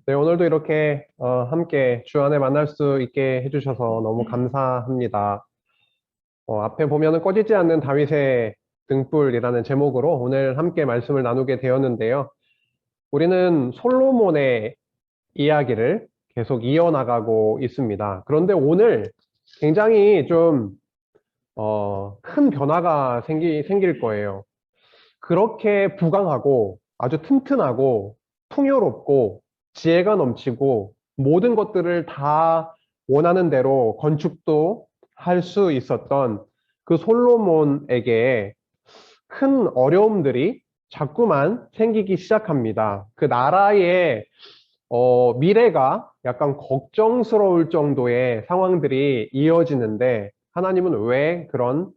네, 오늘도 이렇게 함께 주안에 만날 수 있게 해주셔서 너무 감사합니다. 앞에 보면은 꺼지지 않는 다윗의 등불이라는 제목으로 오늘 함께 말씀을 나누게 되었는데요. 우리는 솔로몬의 이야기를 계속 이어나가고 있습니다. 그런데 오늘 굉장히 좀, 큰 변화가 생길 거예요. 그렇게 부강하고 아주 튼튼하고 풍요롭고 지혜가 넘치고 모든 것들을 다 원하는 대로 건축도 할 수 있었던 그 솔로몬에게 큰 어려움들이 자꾸만 생기기 시작합니다. 그 나라의 미래가 약간 걱정스러울 정도의 상황들이 이어지는데 하나님은 왜 그런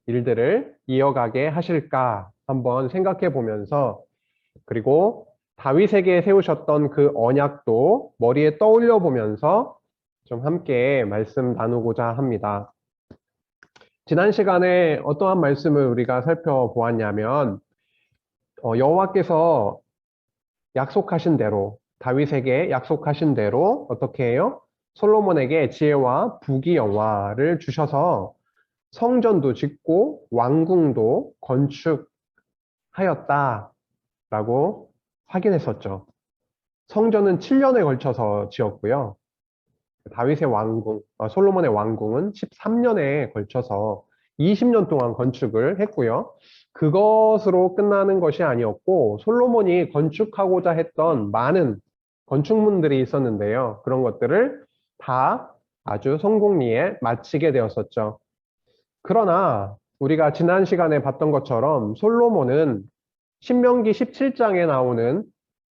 일들을 이어가게 하실까 한번 생각해 보면서, 그리고 다윗에게 세우셨던 그 언약도 머리에 떠올려 보면서 좀 함께 말씀 나누고자 합니다. 지난 시간에 어떠한 말씀을 우리가 살펴보았냐면, 여호와께서 약속하신 대로, 다윗에게 약속하신 대로 어떻게 해요? 솔로몬에게 지혜와 부귀영화를 주셔서 성전도 짓고 왕궁도 건축하였다라고 확인했었죠. 성전은 7년에 걸쳐서 지었고요. 다윗의 왕궁, 솔로몬의 왕궁은 13년에 걸쳐서 20년 동안 건축을 했고요. 그것으로 끝나는 것이 아니었고, 솔로몬이 건축하고자 했던 많은 건축물들이 있었는데요. 그런 것들을 다 아주 성공리에 마치게 되었었죠. 그러나 우리가 지난 시간에 봤던 것처럼 솔로몬은 신명기 17장에 나오는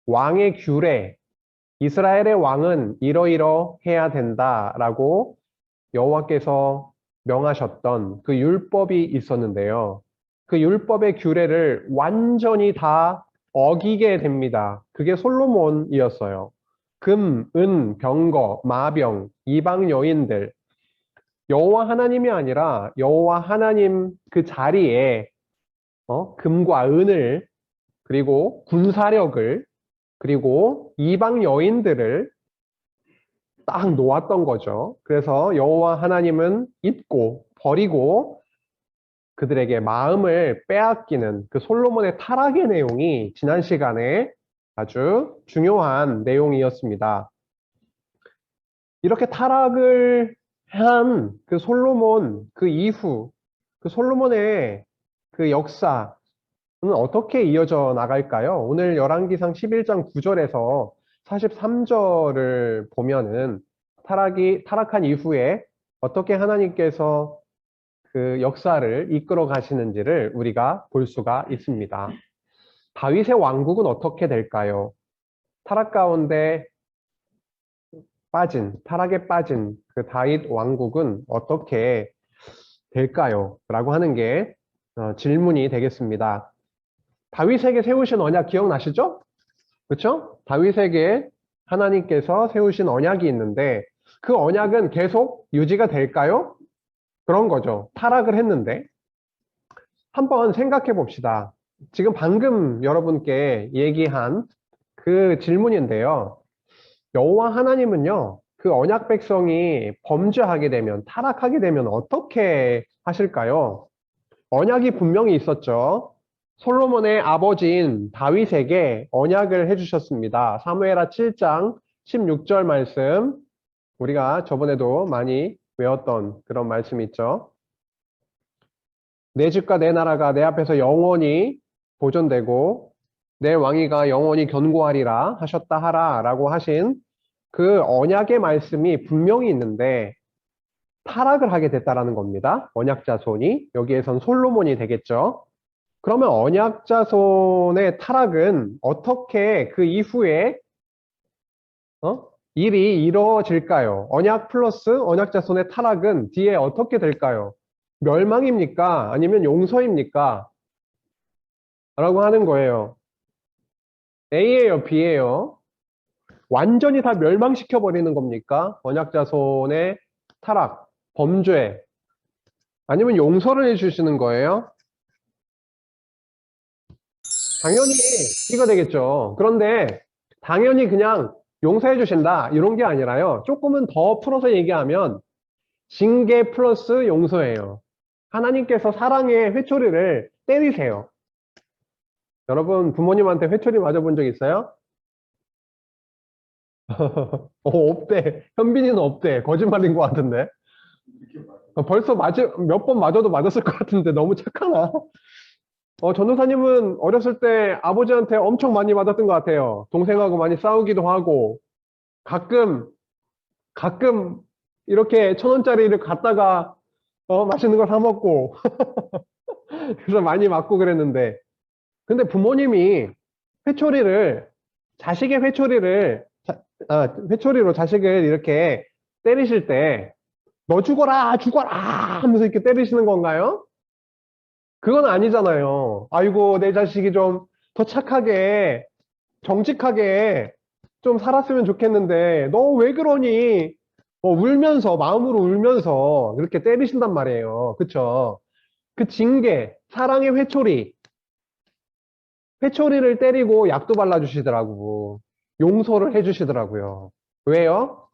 왕의 규례, 이스라엘의 왕은 이러이러해야 된다라고 여호와께서 명하셨던 그 율법이 있었는데요. 그 율법의 규례를 완전히 다 어기게 됩니다. 그게 솔로몬이었어요. 금, 은, 병거, 마병, 이방 여인들, 여호와 하나님이 아니라 여호와 하나님 그 자리에 금과 은을, 그리고 군사력을, 그리고 이방 여인들을 딱 놓았던 거죠. 그래서 여호와 하나님은 잊고 버리고 그들에게 마음을 빼앗기는 그 솔로몬의 타락의 내용이 지난 시간에 아주 중요한 내용이었습니다. 이렇게 타락을 한 그 솔로몬 그 이후 그 솔로몬의 그 역사는 어떻게 이어져 나갈까요? 오늘 열왕기상 11장 9절에서 43절을 보면은 타락한 이후에 어떻게 하나님께서 그 역사를 이끌어 가시는지를 우리가 볼 수가 있습니다. 다윗의 왕국은 어떻게 될까요? 타락 가운데 타락에 빠진 그 다윗 왕국은 어떻게 될까요? 라고 하는 게 질문이 되겠습니다. 다윗에게 세우신 언약 기억나시죠? 그렇죠? 다윗에게 하나님께서 세우신 언약이 있는데 그 언약은 계속 유지가 될까요? 그런 거죠. 타락을 했는데. 한번 생각해 봅시다. 지금 방금 여러분께 얘기한 그 질문인데요. 여호와 하나님은요, 그 언약 백성이 범죄하게 되면, 타락하게 되면 어떻게 하실까요? 언약이 분명히 있었죠. 솔로몬의 아버지인 다윗에게 언약을 해주셨습니다. 사무엘하 7장 16절 말씀, 우리가 저번에도 많이 외웠던 그런 말씀이 있죠. 내 집과 내 나라가 내 앞에서 영원히 보존되고 내 왕위가 영원히 견고하리라 하셨다 하라 라고 하신 그 언약의 말씀이 분명히 있는데 타락을 하게 됐다라는 겁니다. 언약 자손이. 여기에선 솔로몬이 되겠죠. 그러면 언약 자손의 타락은 어떻게 그 이후에 일이 이루어질까요? 언약 플러스 언약 자손의 타락은 뒤에 어떻게 될까요? 멸망입니까? 아니면 용서입니까? 라고 하는 거예요. A예요, B예요? 완전히 다 멸망시켜 버리는 겁니까? 언약 자손의 타락, 범죄, 아니면 용서를 해주시는 거예요? 당연히 B가 되겠죠. 그런데 당연히 그냥 용서해 주신다 이런 게 아니라요. 조금은 더 풀어서 얘기하면 징계 플러스 용서예요. 하나님께서 사랑의 회초리를 때리세요. 여러분 부모님한테 회초리 맞아본 적 있어요? 없대. 현빈이는 없대. 거짓말인 것 같은데. 벌써 몇 번 맞아도 맞았을 것 같은데 너무 착하나? 전도사님은 어렸을 때 아버지한테 엄청 많이 맞았던 것 같아요. 동생하고 많이 싸우기도 하고, 가끔, 가끔, 이렇게 1,000원짜리를 갖다가, 맛있는 걸 사 먹고, 그래서 많이 맞고 그랬는데. 근데 부모님이 회초리를, 자식의 회초리를, 회초리로 자식을 이렇게 때리실 때, 너 죽어라, 죽어라! 하면서 이렇게 때리시는 건가요? 그건 아니잖아요. 아이고, 내 자식이 좀 더 착하게, 정직하게 좀 살았으면 좋겠는데, 너 왜 그러니? 울면서, 마음으로 울면서 그렇게 때리신단 말이에요. 그쵸? 그 징계, 사랑의 회초리, 회초리를 때리고 약도 발라주시더라고. 용서를 해주시더라고요. 왜요?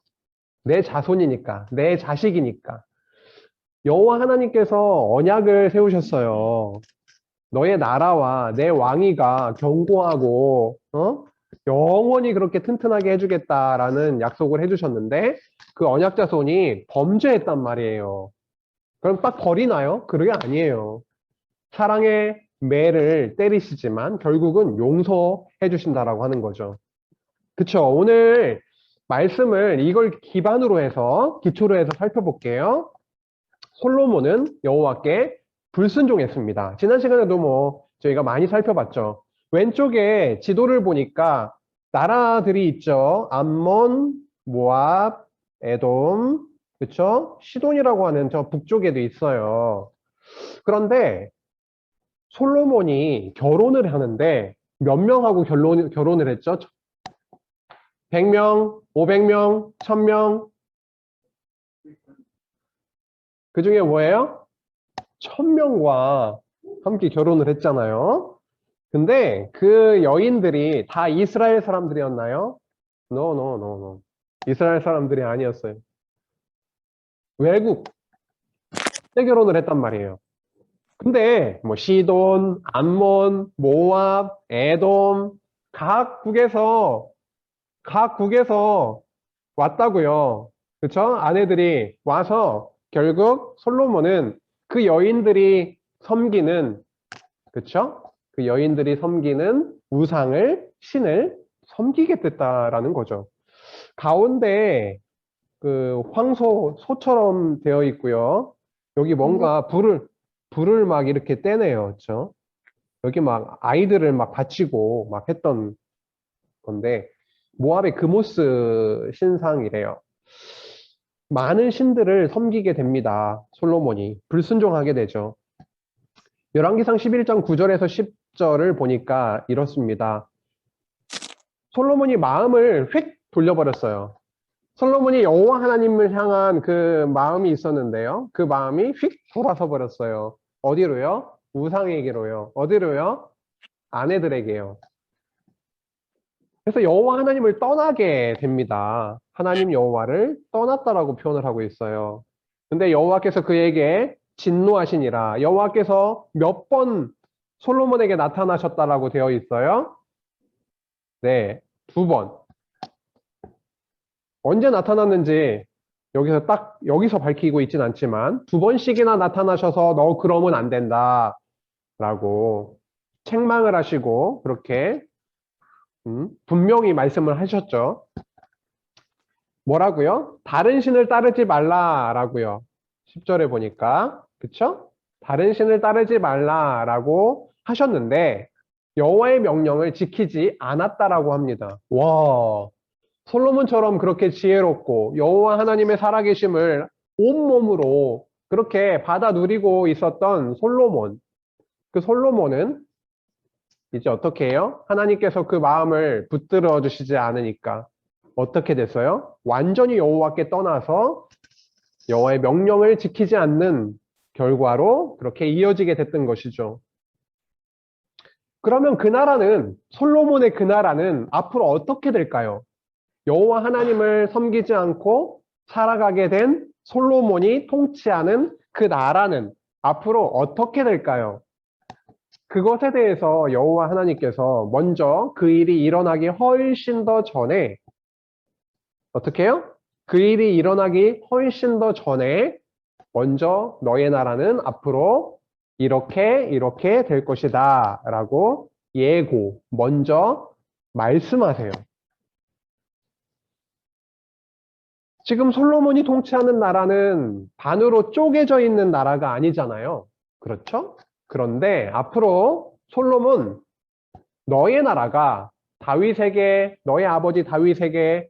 내 자손이니까, 내 자식이니까. 여호와 하나님께서 언약을 세우셨어요. 너의 나라와 내 왕위가 견고하고 영원히 그렇게 튼튼하게 해주겠다라는 약속을 해주셨는데 그 언약 자손이 범죄했단 말이에요. 그럼 딱 버리나요? 그게 아니에요. 사랑의 매를 때리시지만 결국은 용서해 주신다라고 하는 거죠. 그쵸? 오늘 말씀을 이걸 기반으로 해서 기초로 해서 살펴볼게요. 솔로몬은 여호와께 불순종했습니다. 지난 시간에도 저희가 많이 살펴봤죠. 왼쪽에 지도를 보니까 나라들이 있죠. 암몬, 모압, 에돔, 그쵸? 시돈이라고 하는 저 북쪽에도 있어요. 그런데 솔로몬이 결혼을 하는데 몇 명하고 결혼을 했죠? 100명, 500명, 1000명. 그 중에 뭐예요? 1000명과 함께 결혼을 했잖아요. 근데 그 여인들이 다 이스라엘 사람들이었나요? No, no, no, no. 이스라엘 사람들이 아니었어요. 외국 때 결혼을 했단 말이에요. 근데 시돈, 암몬, 모압, 에돔 각 국에서 왔다고요. 그쵸? 아내들이 와서 결국 솔로몬은 그 여인들이 섬기는 그쵸? 그 여인들이 섬기는 우상을 신을 섬기게 됐다라는 거죠. 가운데 그 소처럼 되어 있고요. 여기 뭔가 불을 막 이렇게 떼네요. 그쵸? 여기 막 아이들을 막 바치고 막 했던 건데 모압의 그모스 신상이래요. 많은 신들을 섬기게 됩니다. 솔로몬이 불순종하게 되죠. 열왕기상 11장 9절에서 10절을 보니까 이렇습니다. 솔로몬이 마음을 휙 돌려버렸어요. 솔로몬이 여호와 하나님을 향한 그 마음이 있었는데요. 그 마음이 휙 돌아서 버렸어요. 어디로요? 우상에게로요. 어디로요? 아내들에게요. 그래서 여호와 하나님을 떠나게 됩니다. 하나님 여호와를 떠났다라고 표현을 하고 있어요. 근데 여호와께서 그에게 진노하시니라. 여호와께서 몇 번 솔로몬에게 나타나셨다라고 되어 있어요? 네, 2번. 언제 나타났는지 여기서 밝히고 있진 않지만 2번씩이나 나타나셔서 너 그러면 안 된다 라고 책망을 하시고 그렇게 분명히 말씀을 하셨죠. 뭐라고요? 다른 신을 따르지 말라라고요. 10절에 보니까 그쵸? 다른 신을 따르지 말라라고 하셨는데 여호와의 명령을 지키지 않았다라고 합니다. 와, 솔로몬처럼 그렇게 지혜롭고 여호와 하나님의 살아계심을 온몸으로 그렇게 받아 누리고 있었던 솔로몬. 그 솔로몬은 이제 어떻게 해요? 하나님께서 그 마음을 붙들어 주시지 않으니까 어떻게 됐어요? 완전히 여호와께 떠나서 여호와의 명령을 지키지 않는 결과로 그렇게 이어지게 됐던 것이죠. 그러면 그 나라는 솔로몬의 그 나라는 앞으로 어떻게 될까요? 여호와 하나님을 섬기지 않고 살아가게 된 솔로몬이 통치하는 그 나라는 앞으로 어떻게 될까요? 그것에 대해서 여호와 하나님께서 먼저 그 일이 일어나기 훨씬 더 전에 어떻게 해요? 그 일이 일어나기 훨씬 더 전에 먼저 너의 나라는 앞으로 이렇게 될 것이다 라고 먼저 말씀하세요. 지금 솔로몬이 통치하는 나라는 반으로 쪼개져 있는 나라가 아니잖아요. 그렇죠? 그런데 앞으로 솔로몬 너의 나라가 다윗에게 너의 아버지 다윗에게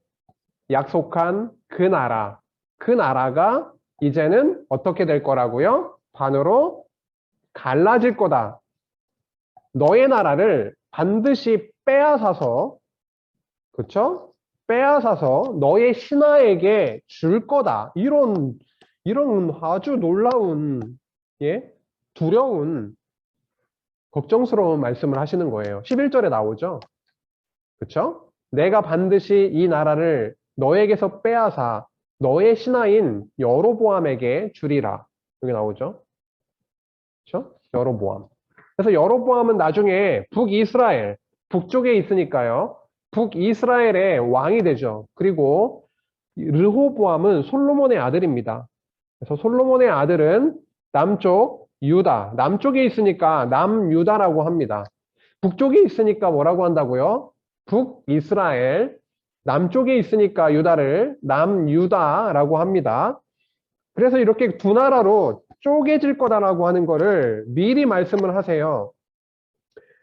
약속한 그 나라가 이제는 어떻게 될 거라고요? 반으로 갈라질 거다. 너의 나라를 반드시 빼앗아서 그렇죠? 빼앗아서 너의 신하에게 줄 거다. 이런 아주 놀라운 예? 두려운 걱정스러운 말씀을 하시는 거예요. 11절에 나오죠. 그렇죠? 내가 반드시 이 나라를 너에게서 빼앗아 너의 신하인 여로보암에게 주리라. 여기 나오죠. 그렇죠? 여로보암. 그래서 여로보암은 나중에 북이스라엘, 북쪽에 있으니까요. 북이스라엘의 왕이 되죠. 그리고 르호보암은 솔로몬의 아들입니다. 그래서 솔로몬의 아들은 남쪽 유다, 남쪽에 있으니까 남유다라고 합니다. 북쪽에 있으니까 뭐라고 한다고요? 북이스라엘, 남쪽에 있으니까 유다를 남유다라고 합니다. 그래서 이렇게 두 나라로 쪼개질 거다라고 하는 거를 미리 말씀을 하세요.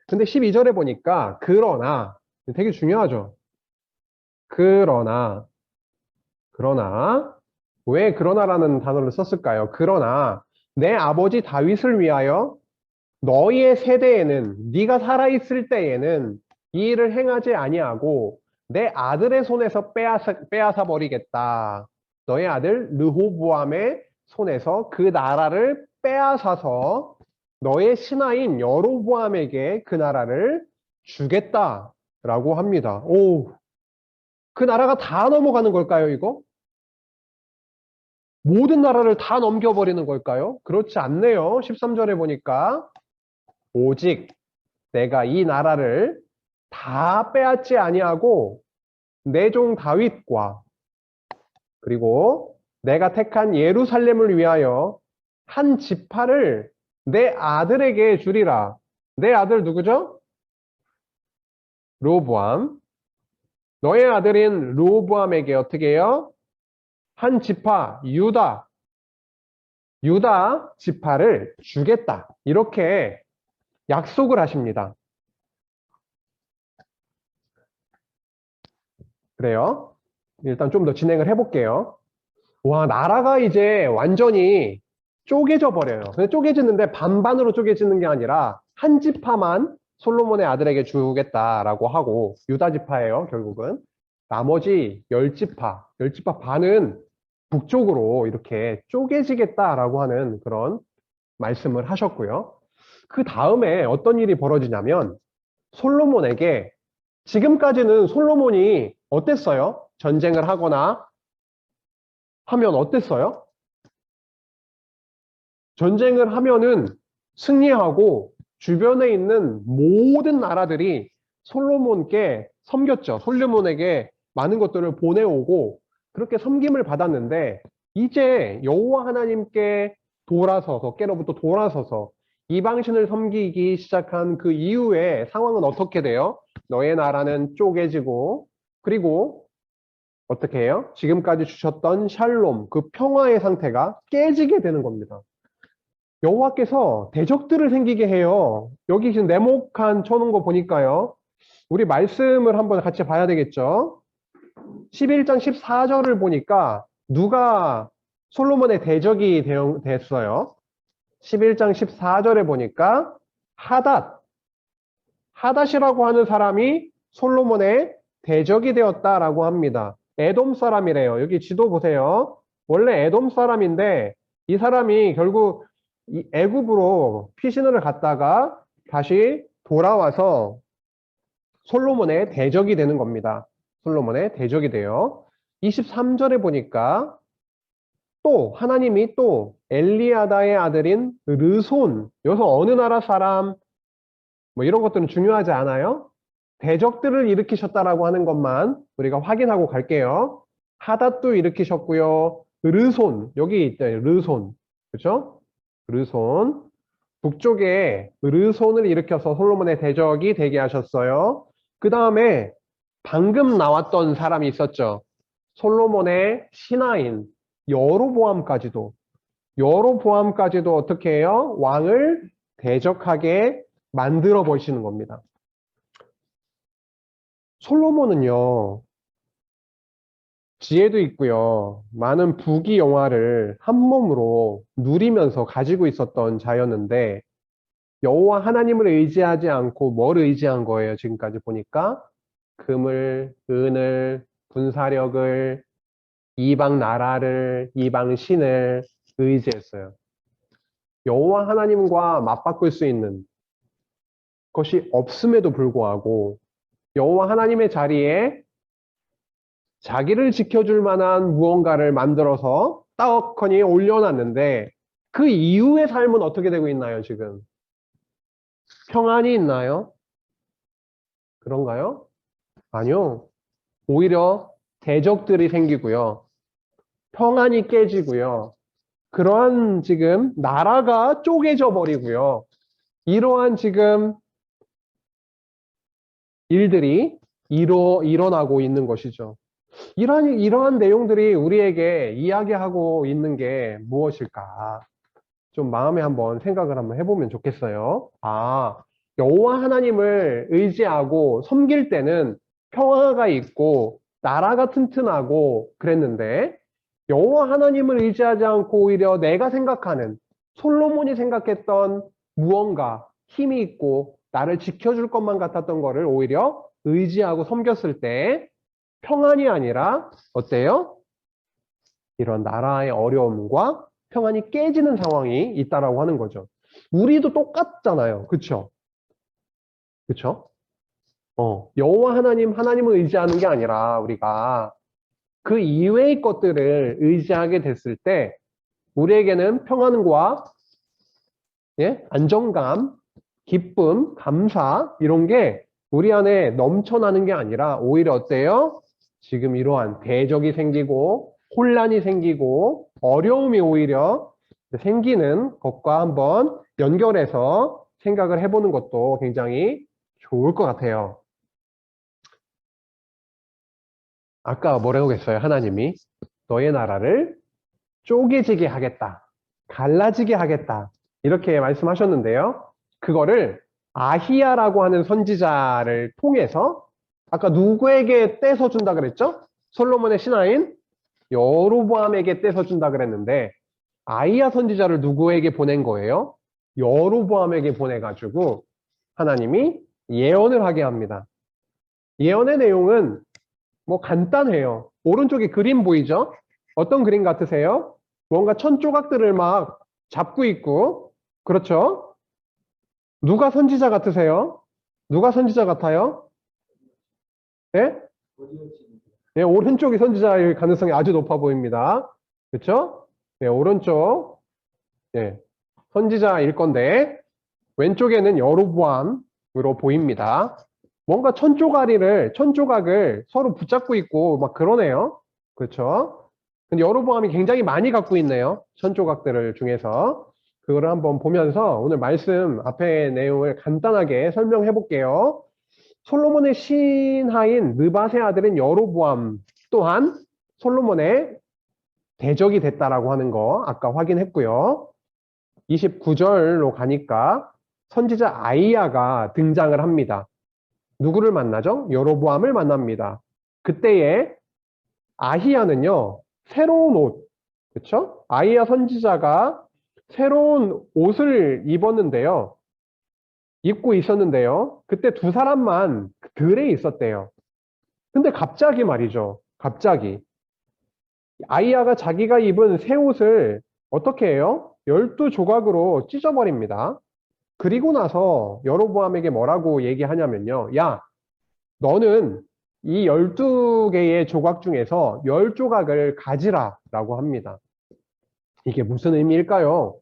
근데 12절에 보니까 그러나 되게 중요하죠. 그러나 왜 그러나라는 단어를 썼을까요? 그러나 내 아버지 다윗을 위하여 너희의 세대에는 네가 살아있을 때에는 이 일을 행하지 아니하고 내 아들의 손에서 빼앗아 버리겠다. 너의 아들 르호보암의 손에서 그 나라를 빼앗아서 너의 신하인 여로보암에게 그 나라를 주겠다라고 합니다. 오, 그 나라가 다 넘어가는 걸까요, 이거? 모든 나라를 다 넘겨버리는 걸까요? 그렇지 않네요. 13절에 보니까 오직 내가 이 나라를 다 빼앗지 아니하고 내 종 다윗과 그리고 내가 택한 예루살렘을 위하여 한 지파를 내 아들에게 주리라. 내 아들 누구죠? 르호보암. 너의 아들인 르호보암에게 어떻게 해요? 한 지파 유다 지파를 주겠다. 이렇게 약속을 하십니다. 그래요. 일단 좀 더 진행을 해볼게요. 와, 나라가 이제 완전히 쪼개져 버려요. 근데 쪼개지는데 반반으로 쪼개지는 게 아니라 한 지파만 솔로몬의 아들에게 주겠다라고 하고 유다 지파예요, 결국은. 나머지 열 지파 반은 북쪽으로 이렇게 쪼개지겠다라고 하는 그런 말씀을 하셨고요. 그 다음에 어떤 일이 벌어지냐면 솔로몬에게 지금까지는 솔로몬이 어땠어요? 전쟁을 하거나 하면 어땠어요? 전쟁을 하면은 승리하고 주변에 있는 모든 나라들이 솔로몬께 섬겼죠. 솔로몬에게 많은 것들을 보내오고 그렇게 섬김을 받았는데 이제 여호와 하나님께 깨로부터 돌아서서 이방신을 섬기기 시작한 그 이후에 상황은 어떻게 돼요? 너의 나라는 쪼개지고 그리고 어떻게 해요? 지금까지 주셨던 샬롬, 그 평화의 상태가 깨지게 되는 겁니다. 여호와께서 대적들을 생기게 해요. 여기 지금 네모칸 쳐놓은 거 보니까요. 우리 말씀을 한번 같이 봐야 되겠죠. 11장 14절을 보니까 누가 솔로몬의 대적이 됐어요. 11장 14절에 보니까 하닷이라고 하는 사람이 솔로몬의 대적이 되었다라고 합니다. 에돔 사람이래요. 여기 지도 보세요. 원래 에돔 사람인데 이 사람이 결국 이 애굽으로 피신을 갔다가 다시 돌아와서 솔로몬의 대적이 되는 겁니다. 솔로몬의 대적이 돼요. 23절에 보니까 또 하나님이 또 엘리아다의 아들인 르손, 여기서 어느 나라 사람 뭐 이런 것들은 중요하지 않아요. 대적들을 일으키셨다라고 하는 것만 우리가 확인하고 갈게요. 하닷도 일으키셨고요. 르손, 여기 있어요. 르손. 그렇죠? 르손. 북쪽에 르손을 일으켜서 솔로몬의 대적이 되게 하셨어요. 그 다음에 방금 나왔던 사람이 있었죠. 솔로몬의 신하인 여로보암까지도 어떻게 해요? 왕을 대적하게 만들어 보시는 겁니다. 솔로몬은요, 지혜도 있고요, 많은 부귀 영화를 한 몸으로 누리면서 가지고 있었던 자였는데, 여호와 하나님을 의지하지 않고 뭘 의지한 거예요? 지금까지 보니까 금을, 은을, 군사력을, 이방 나라를, 이방 신을 의지했어요. 여호와 하나님과 맞바꿀 수 있는 것이 없음에도 불구하고 여호와 하나님의 자리에 자기를 지켜줄 만한 무언가를 만들어서 떡하니 올려놨는데 그 이후의 삶은 어떻게 되고 있나요, 지금? 평안이 있나요? 그런가요? 아니요. 오히려 대적들이 생기고요. 평안이 깨지고요. 그러한 지금 나라가 쪼개져 버리고요. 이러한 지금 일들이 일어나고 있는 것이죠. 이러한 내용들이 우리에게 이야기하고 있는 게 무엇일까? 좀 마음에 한번 생각을 한번 해보면 좋겠어요. 여호와 하나님을 의지하고 섬길 때는 평화가 있고 나라가 튼튼하고 그랬는데 여호와 하나님을 의지하지 않고 오히려 내가 생각하는 솔로몬이 생각했던 무언가 힘이 있고 나를 지켜줄 것만 같았던 거를 오히려 의지하고 섬겼을 때 평안이 아니라 어때요? 이런 나라의 어려움과 평안이 깨지는 상황이 있다라고 하는 거죠. 우리도 똑같잖아요. 그쵸? 그쵸? 여호와 하나님을 의지하는 게 아니라 우리가 그 이외의 것들을 의지하게 됐을 때 우리에게는 평안과 안정감, 기쁨, 감사 이런 게 우리 안에 넘쳐나는 게 아니라 오히려 어때요? 지금 이러한 대적이 생기고 혼란이 생기고 어려움이 오히려 생기는 것과 한번 연결해서 생각을 해보는 것도 굉장히 좋을 것 같아요. 아까 뭐라고 했어요? 하나님이 너의 나라를 쪼개지게 하겠다. 갈라지게 하겠다. 이렇게 말씀하셨는데요. 그거를 아히야라고 하는 선지자를 통해서 아까 누구에게 떼서 준다 그랬죠? 솔로몬의 신하인 여로보암에게 떼서 준다 그랬는데 아히야 선지자를 누구에게 보낸 거예요? 여로보암에게 보내가지고 하나님이 예언을 하게 합니다. 예언의 내용은 뭐 간단해요. 오른쪽에 그림 보이죠? 어떤 그림 같으세요? 뭔가 천 조각들을 막 잡고 있고, 그렇죠? 누가 선지자 같으세요? 누가 선지자 같아요? 네? 네, 오른쪽이 선지자일 가능성이 아주 높아 보입니다. 그렇죠? 네, 오른쪽 네, 선지자일 건데 왼쪽에는 여로보암으로 보입니다. 뭔가 천 조각을 서로 붙잡고 있고 막 그러네요. 그렇죠? 근데 여로보암이 굉장히 많이 갖고 있네요. 천 조각들을 중에서. 그거를 한번 보면서 오늘 말씀 앞에 내용을 간단하게 설명해 볼게요. 솔로몬의 신하인 느밧의 아들인 여로보암 또한 솔로몬의 대적이 됐다라고 하는 거 아까 확인했고요. 29절로 가니까 선지자 아히야가 등장을 합니다. 누구를 만나죠? 여로보암을 만납니다. 그때에 아히야는요, 새로운 옷, 그렇죠? 아히야 선지자가 새로운 옷을 입고 있었는데요. 그때 두 사람만 들에 있었대요. 근데 갑자기 말이죠. 갑자기 아히야가 자기가 입은 새 옷을 어떻게 해요? 12조각으로 찢어버립니다. 그리고 나서 여로보암에게 뭐라고 얘기하냐면요. 야, 너는 이 12개의 조각 중에서 10조각을 가지라라고 합니다. 이게 무슨 의미일까요?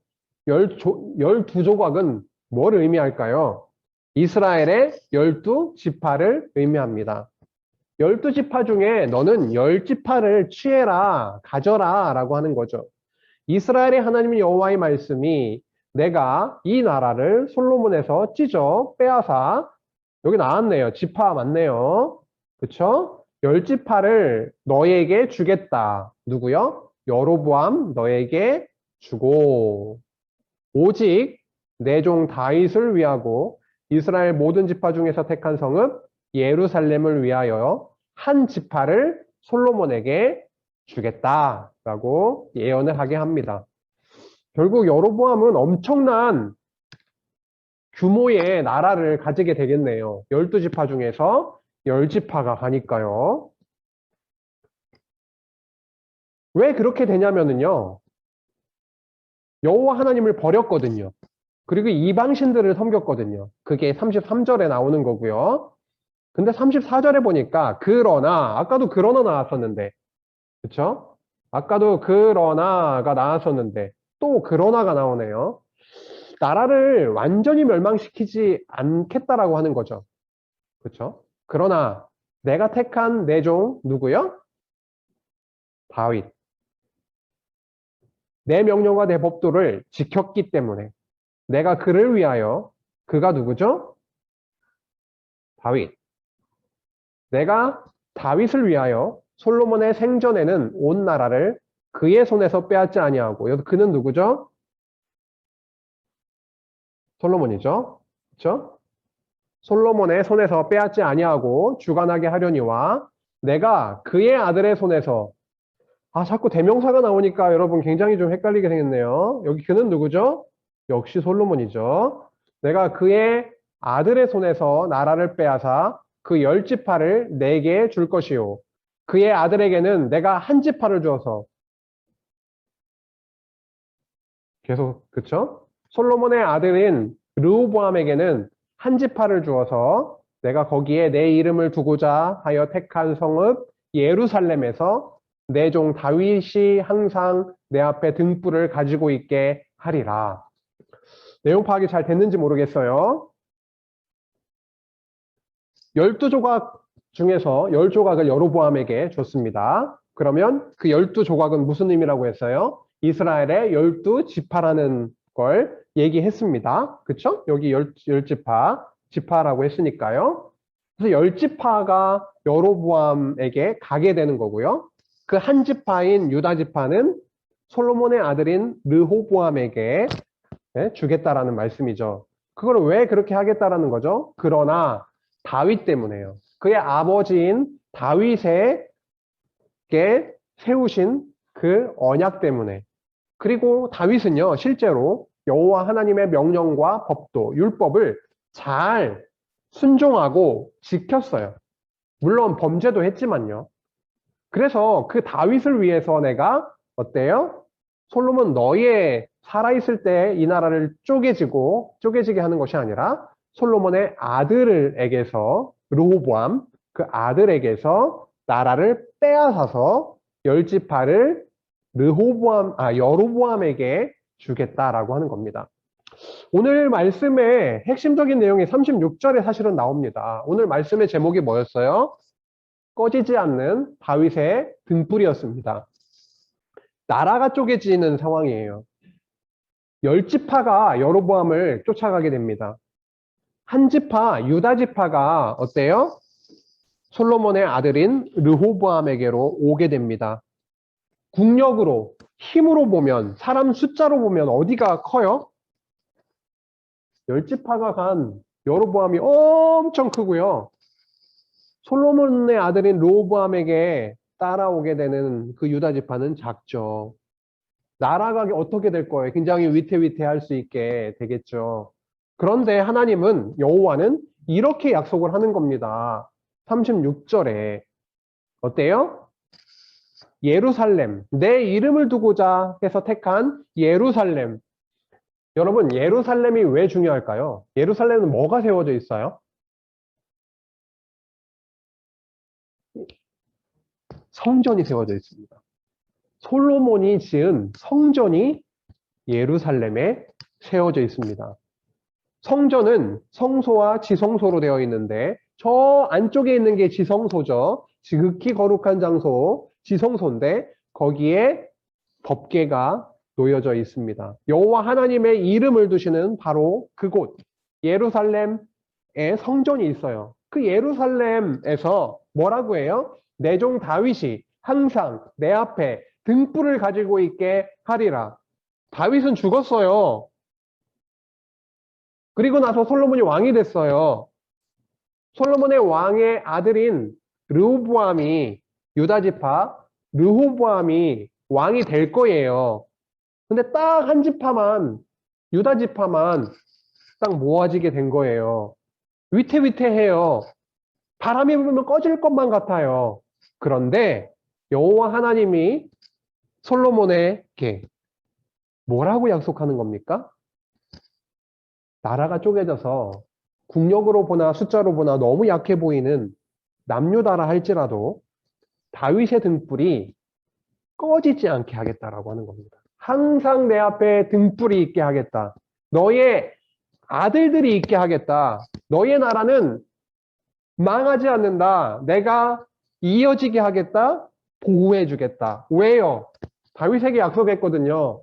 12조각은 뭘 의미할까요? 이스라엘의 12지파를 의미합니다. 12지파 중에 너는 10지파를 취해라, 가져라 라고 하는 거죠. 이스라엘의 하나님 여호와의 말씀이 내가 이 나라를 솔로몬에서 찢어 빼앗아 여기 나왔네요. 지파 맞네요. 그쵸? 10지파를 너에게 주겠다. 누구요? 여로보암 너에게 주고 오직 내 종 다윗을 위하고 이스라엘 모든 지파 중에서 택한 성읍 예루살렘을 위하여 한 지파를 솔로몬에게 주겠다라고 예언을 하게 합니다. 결국 여로보암은 엄청난 규모의 나라를 가지게 되겠네요. 12지파 중에서 10지파가 가니까요. 왜 그렇게 되냐면요. 여호와 하나님을 버렸거든요. 그리고 이방신들을 섬겼거든요. 그게 33절에 나오는 거고요. 근데 34절에 보니까 그러나 아까도 그러나 나왔었는데 그쵸? 아까도 그러나가 나왔었는데 또 그러나가 나오네요. 나라를 완전히 멸망시키지 않겠다라고 하는 거죠. 그쵸? 그러나 내가 택한 내 종 누구요? 다윗. 내 명령과 내 법도를 지켰기 때문에 내가 그를 위하여 그가 누구죠? 다윗. 내가 다윗을 위하여 솔로몬의 생전에는 온 나라를 그의 손에서 빼앗지 아니하고 여기 그는 누구죠? 솔로몬이죠. 그렇죠? 솔로몬의 손에서 빼앗지 아니하고 주관하게 하려니와 내가 그의 아들의 손에서 자꾸 대명사가 나오니까 여러분 굉장히 좀 헷갈리게 생겼네요. 여기 그는 누구죠? 역시 솔로몬이죠. 내가 그의 아들의 손에서 나라를 빼앗아 그 10지파를 내게 줄 것이요. 그의 아들에게는 내가 한 지파를 주어서 계속 그쵸? 솔로몬의 아들인 르호보암에게는 한 지파를 주어서 내가 거기에 내 이름을 두고자 하여 택한 성읍 예루살렘에서 내 종 다윗이 항상 내 앞에 등불을 가지고 있게 하리라. 내용 파악이 잘 됐는지 모르겠어요. 12조각 중에서 10조각을 여로보암에게 줬습니다. 그러면 그 12조각은 무슨 의미라고 했어요? 이스라엘의 12지파라는 걸 얘기했습니다. 그쵸? 여기 10지파, 지파라고 했으니까요. 그래서 10지파가 여로보암에게 가게 되는 거고요. 그 한 지파인 유다 지파는 솔로몬의 아들인 르호보암에게 주겠다라는 말씀이죠. 그걸 왜 그렇게 하겠다라는 거죠? 그러나 다윗 때문에요. 그의 아버지인 다윗에게 세우신 그 언약 때문에. 그리고 다윗은요, 실제로 여호와 하나님의 명령과 법도, 율법을 잘 순종하고 지켰어요. 물론 범죄도 했지만요. 그래서 그 다윗을 위해서 내가 어때요? 솔로몬 너의 살아있을 때 이 나라를 쪼개지게 하는 것이 아니라 솔로몬의 아들에게서 르호보암 그 아들에게서 나라를 빼앗아서 10지파를 여로보암에게 주겠다라고 하는 겁니다. 오늘 말씀의 핵심적인 내용이 36절에 사실은 나옵니다. 오늘 말씀의 제목이 뭐였어요? 꺼지지 않는 다윗의 등불이었습니다. 나라가 쪼개지는 상황이에요. 10지파가 여로보암을 쫓아가게 됩니다. 한 지파, 유다 지파가 어때요? 솔로몬의 아들인 르호보암에게로 오게 됩니다. 국력으로, 힘으로 보면, 사람 숫자로 보면 어디가 커요? 10지파가 간 여로보암이 엄청 크고요. 솔로몬의 아들인 르호보암에게 따라오게 되는 그 유다 지파는 작죠. 나라가 어떻게 될 거예요? 굉장히 위태위태할 수 있게 되겠죠. 그런데 하나님은 여호와는 이렇게 약속을 하는 겁니다. 36절에 어때요? 예루살렘, 내 이름을 두고자 해서 택한 예루살렘. 여러분, 예루살렘이 왜 중요할까요? 예루살렘은 뭐가 세워져 있어요? 성전이 세워져 있습니다. 솔로몬이 지은 성전이 예루살렘에 세워져 있습니다. 성전은 성소와 지성소로 되어 있는데 저 안쪽에 있는 게 지성소죠. 지극히 거룩한 장소, 지성소인데 거기에 법궤가 놓여져 있습니다. 여호와 하나님의 이름을 두시는 바로 그곳 예루살렘에 성전이 있어요. 그 예루살렘에서 뭐라고 해요? 내 종 다윗이 항상 내 앞에 등불을 가지고 있게 하리라. 다윗은 죽었어요. 그리고 나서 솔로몬이 왕이 됐어요. 솔로몬의 왕의 아들인 르호보암이 유다지파 르호보암이 왕이 될 거예요. 근데 딱 한 지파만 유다지파만 딱 모아지게 된 거예요. 위태위태해요. 바람이 불면 꺼질 것만 같아요. 그런데 여호와 하나님이 솔로몬에게 뭐라고 약속하는 겁니까? 나라가 쪼개져서 국력으로 보나 숫자로 보나 너무 약해 보이는 남유다라 할지라도 다윗의 등불이 꺼지지 않게 하겠다라고 하는 겁니다. 항상 내 앞에 등불이 있게 하겠다. 너의 아들들이 있게 하겠다. 너의 나라는 망하지 않는다. 내가 이어지게 하겠다. 보호해 주겠다. 왜요? 다윗에게 약속했거든요.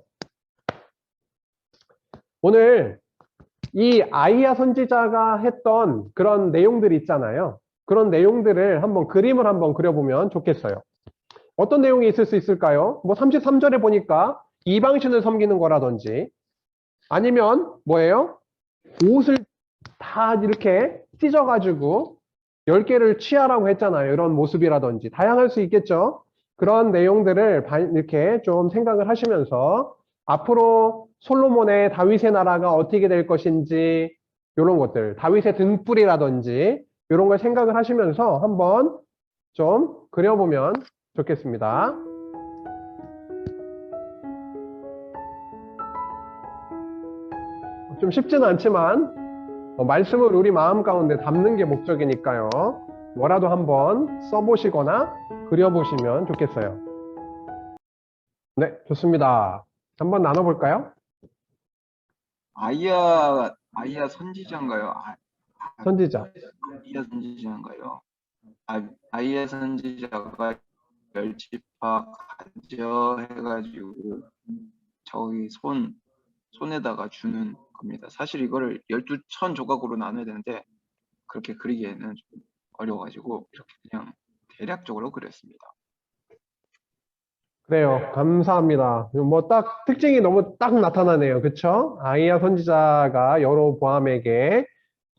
오늘 이 아이야 선지자가 했던 그런 내용들 있잖아요. 그런 내용들을 한번 그림을 한번 그려보면 좋겠어요. 어떤 내용이 있을 수 있을까요? 뭐 33절에 보니까 이방신을 섬기는 거라든지 아니면 뭐예요? 옷을 다 이렇게 찢어가지고 10개를 취하라고 했잖아요. 이런 모습이라든지 다양할 수 있겠죠. 그런 내용들을 이렇게 좀 생각을 하시면서 앞으로 솔로몬의 다윗의 나라가 어떻게 될 것인지 이런 것들, 다윗의 등불이라든지 이런 걸 생각을 하시면서 한번 좀 그려보면 좋겠습니다. 좀 쉽지는 않지만 말씀을 우리 마음 가운데 담는 게 목적이니까요. 뭐라도 한번 써보시거나 그려보시면 좋겠어요. 네, 좋습니다. 한번 나눠볼까요? 아이야 선지자인가요? 선지자. 아이야 선지자인가요? 아이야 선지자가 멸치파 가져 해가지고 저기 손에다가 주는 겁니다. 사실 이거를 12천 조각으로 나눠야 되는데 그렇게 그리기에는 좀 어려워가지고 이렇게 그냥 대략적으로 그렸습니다. 그래요. 감사합니다. 뭐 딱 특징이 너무 딱 나타나네요. 그쵸? 아이야 선지자가 여로보암에게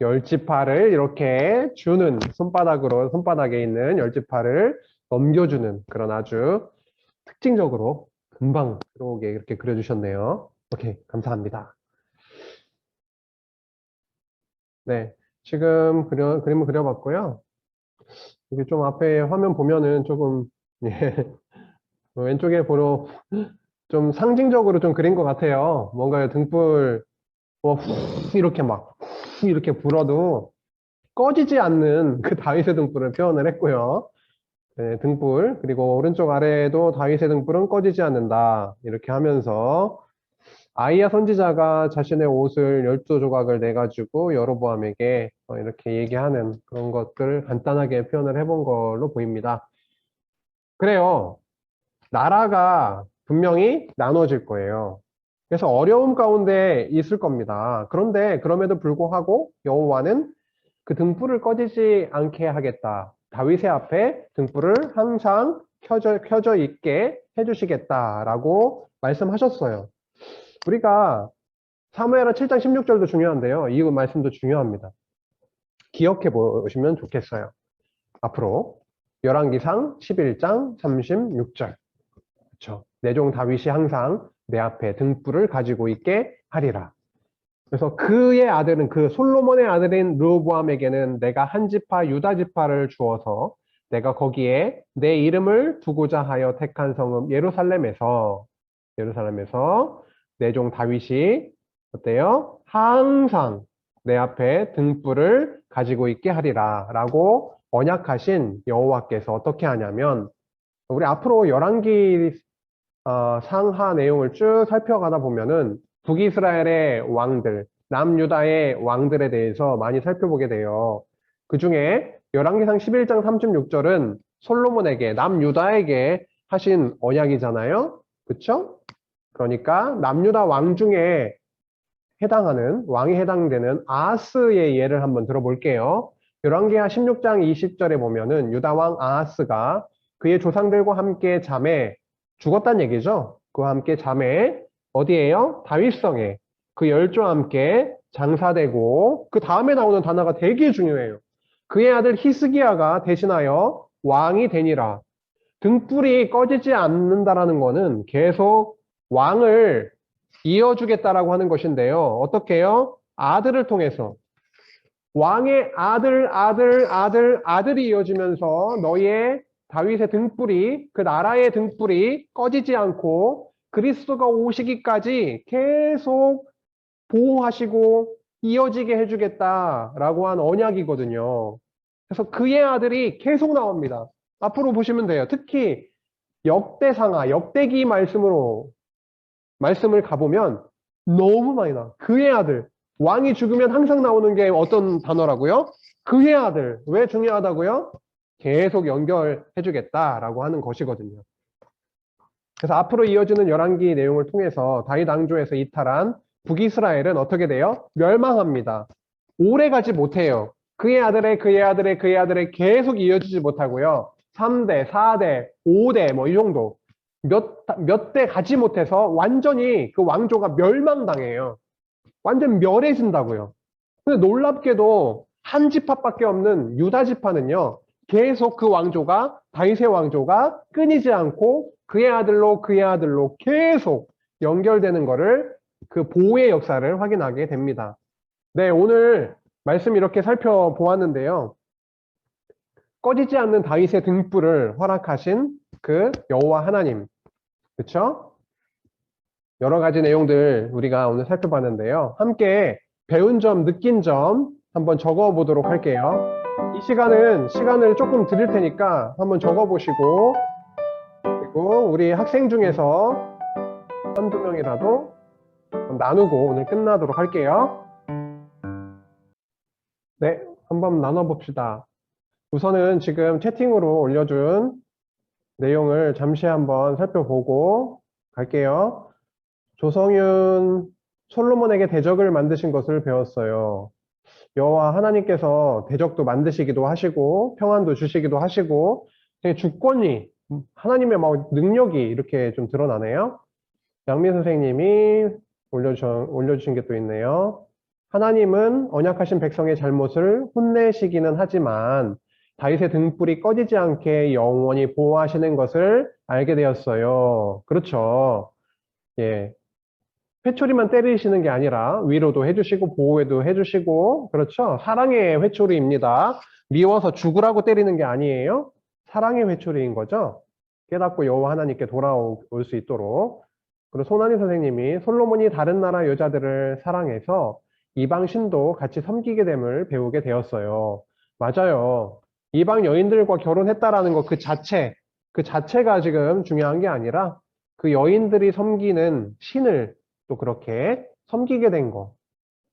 열지파를 이렇게 주는 손바닥에 있는 열지파를 넘겨주는 그런 아주 특징적으로 금방 들어오게 이렇게 그려주셨네요. 오케이, 감사합니다. 네, 지금 그림을 그려봤고요. 이게 좀 앞에 화면 보면은 조금 예, 왼쪽에 보러 좀 상징적으로 좀 그린 것 같아요. 뭔가 등불 후 이렇게 후 이렇게 불어도 꺼지지 않는 그 다윗의 등불을 표현을 했고요. 네, 등불 그리고 오른쪽 아래에도 다윗의 등불은 꺼지지 않는다 이렇게 하면서 아이야 선지자가 자신의 옷을 12조각을 내가지고 여로보암에게 이렇게 얘기하는 그런 것들을 간단하게 표현을 해본 걸로 보입니다. 그래요. 나라가 분명히 나눠질 거예요. 그래서 어려움 가운데 있을 겁니다. 그런데 그럼에도 불구하고 여호와는 그 등불을 꺼지지 않게 하겠다. 다윗의 앞에 등불을 항상 켜져 있게 해주시겠다라고 말씀하셨어요. 우리가 사무엘하 7장 16절도 중요한데요. 이 말씀도 중요합니다. 기억해 보시면 좋겠어요. 앞으로 열왕기상 11장 36절. 그렇죠. 내 종 다윗이 항상 내 앞에 등불을 가지고 있게 하리라. 그래서 그의 아들은 그 솔로몬의 아들인 르호보암에게는 내가 한 지파 유다 지파를 주어서 내가 거기에 내 이름을 두고자 하여 택한 성읍 예루살렘에서 내 종 다윗이 어때요? 항상 내 앞에 등불을 가지고 있게 하리라 라고 언약하신 여호와께서 어떻게 하냐면 우리 앞으로 열왕기 상하 내용을 쭉 살펴가다 보면은 북이스라엘의 왕들, 남유다의 왕들에 대해서 많이 살펴보게 돼요. 그 중에 열왕기상 11장 36절은 솔로몬에게, 남유다에게 하신 언약이잖아요. 그쵸? 그러니까 남유다 왕 중에 해당하는, 왕에 해당되는 아하스의 예를 한번 들어볼게요. 열왕기하 16장 20절에 보면은 유다 왕 아하스가 그의 조상들과 함께 잠에 죽었단 얘기죠. 그와 함께 잠에 어디에요? 다윗성에 그 열조와 함께 장사되고 그 다음에 나오는 단어가 되게 중요해요. 그의 아들 히스기야가 대신하여 왕이 되니라. 등불이 꺼지지 않는다라는 거는 계속 왕을 이어주겠다라고 하는 것인데요. 어떻게 해요? 아들을 통해서. 왕의 아들이 이어지면서 너희의 다윗의 등불이, 그 나라의 등불이 꺼지지 않고 그리스도가 오시기까지 계속 보호하시고 이어지게 해주겠다라고 한 언약이거든요. 그래서 그의 아들이 계속 나옵니다. 앞으로 보시면 돼요. 특히 역대상하, 역대기 말씀을 가보면 너무 많이 나와. 그의 아들. 왕이 죽으면 항상 나오는 게 어떤 단어라고요? 그의 아들. 왜 중요하다고요? 계속 연결해주겠다라고 하는 것이거든요. 그래서 앞으로 이어지는 열왕기 내용을 통해서 다윗 왕조에서 이탈한 북이스라엘은 어떻게 돼요? 멸망합니다. 오래 가지 못해요. 그의 아들의 계속 이어지지 못하고요. 3대, 4대, 5대 뭐 이 정도. 몇 대 가지 못해서 완전히 그 왕조가 멸망당해요. 완전 멸해진다고요. 근데 놀랍게도 한 지파밖에 없는 유다 지파는요. 계속 그 왕조가 다윗의 왕조가 끊이지 않고 그의 아들로 계속 연결되는 거를 그 보호의 역사를 확인하게 됩니다. 네, 오늘 말씀 이렇게 살펴보았는데요. 꺼지지 않는 다윗의 등불을 허락하신 그 여호와 하나님, 그렇죠? 여러 가지 내용들 우리가 오늘 살펴봤는데요. 함께 배운 점, 느낀 점 한번 적어보도록 할게요. 이 시간을 조금 드릴 테니까 한번 적어보시고, 그리고 우리 학생 중에서 한두 명이라도 나누고 오늘 끝나도록 할게요. 네, 한번 나눠봅시다. 우선은 지금 채팅으로 올려준 내용을 잠시 한번 살펴보고 갈게요. 조성윤, 솔로몬에게 대적을 만드신 것을 배웠어요. 여호와 하나님께서 대적도 만드시기도 하시고 평안도 주시기도 하시고 되게 주권이 하나님의 막 능력이 이렇게 좀 드러나네요. 양미 선생님이 올려주신 게 또 있네요. 하나님은 언약하신 백성의 잘못을 혼내시기는 하지만 다윗의 등불이 꺼지지 않게 영원히 보호하시는 것을 알게 되었어요. 그렇죠. 예. 회초리만 때리시는 게 아니라 위로도 해주시고 보호도 해주시고 그렇죠. 사랑의 회초리입니다. 미워서 죽으라고 때리는 게 아니에요. 사랑의 회초리인 거죠. 깨닫고 여호와 하나님께 돌아올 수 있도록. 그리고 손한희 선생님이 솔로몬이 다른 나라 여자들을 사랑해서 이방 신도 같이 섬기게 됨을 배우게 되었어요. 맞아요. 이방 여인들과 결혼했다라는 것 그 자체가 지금 중요한 게 아니라 그 여인들이 섬기는 신을 또 그렇게 섬기게 된 거.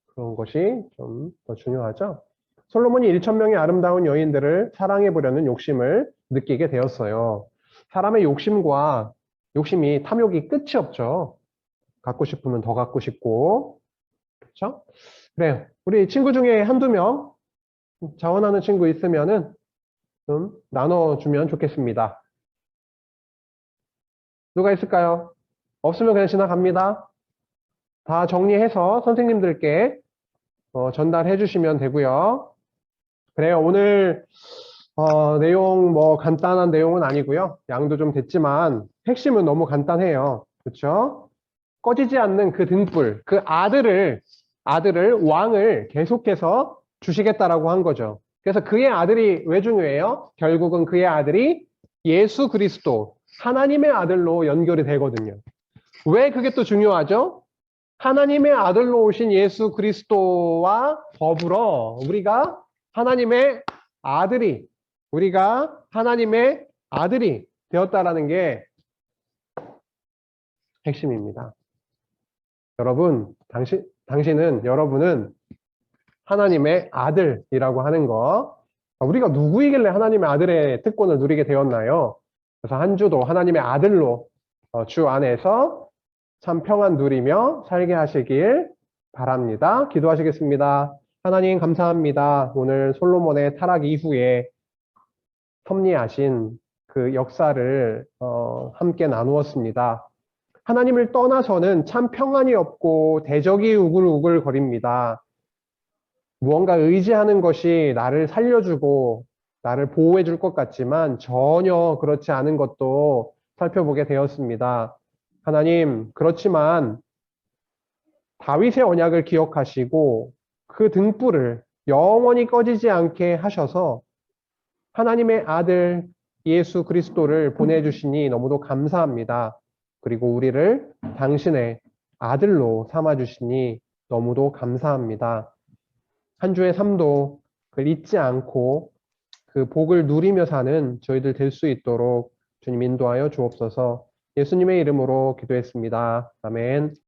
그런 것이 좀 더 중요하죠. 솔로몬이 1,000명의 아름다운 여인들을 사랑해 보려는 욕심을 느끼게 되었어요. 사람의 욕심이 탐욕이 끝이 없죠. 갖고 싶으면 더 갖고 싶고. 그렇죠? 그래요. 우리 친구 중에 한두 명 자원하는 친구 있으면은 좀 나눠주면 좋겠습니다. 누가 있을까요? 없으면 그냥 지나갑니다. 다 정리해서 선생님들께 전달해 주시면 되고요. 그래요. 오늘 내용 뭐 간단한 내용은 아니고요. 양도 좀 됐지만 핵심은 너무 간단해요. 그렇죠? 꺼지지 않는 그 등불, 그 아들을 왕을 계속해서 주시겠다라고 한 거죠. 그래서 그의 아들이 왜 중요해요? 결국은 그의 아들이 예수 그리스도, 하나님의 아들로 연결이 되거든요. 왜 그게 또 중요하죠? 하나님의 아들로 오신 예수 그리스도와 더불어 우리가 하나님의 아들이 되었다라는 게 핵심입니다. 여러분, 여러분은 하나님의 아들이라고 하는 거. 우리가 누구이길래 하나님의 아들의 특권을 누리게 되었나요? 그래서 한 주도 하나님의 아들로 주 안에서 참 평안 누리며 살게 하시길 바랍니다. 기도하시겠습니다. 하나님 감사합니다. 오늘 솔로몬의 타락 이후에 섭리하신 그 역사를 함께 나누었습니다. 하나님을 떠나서는 참 평안이 없고 대적이 우글우글 거립니다. 무언가 의지하는 것이 나를 살려주고 나를 보호해 줄 것 같지만 전혀 그렇지 않은 것도 살펴보게 되었습니다. 하나님, 그렇지만 다윗의 언약을 기억하시고 그 등불을 영원히 꺼지지 않게 하셔서 하나님의 아들 예수 그리스도를 보내주시니 너무도 감사합니다. 그리고 우리를 당신의 아들로 삼아주시니 너무도 감사합니다. 한 주의 삶도 그걸 잊지 않고 그 복을 누리며 사는 저희들 될 수 있도록 주님 인도하여 주옵소서. 예수님의 이름으로 기도했습니다. 아멘.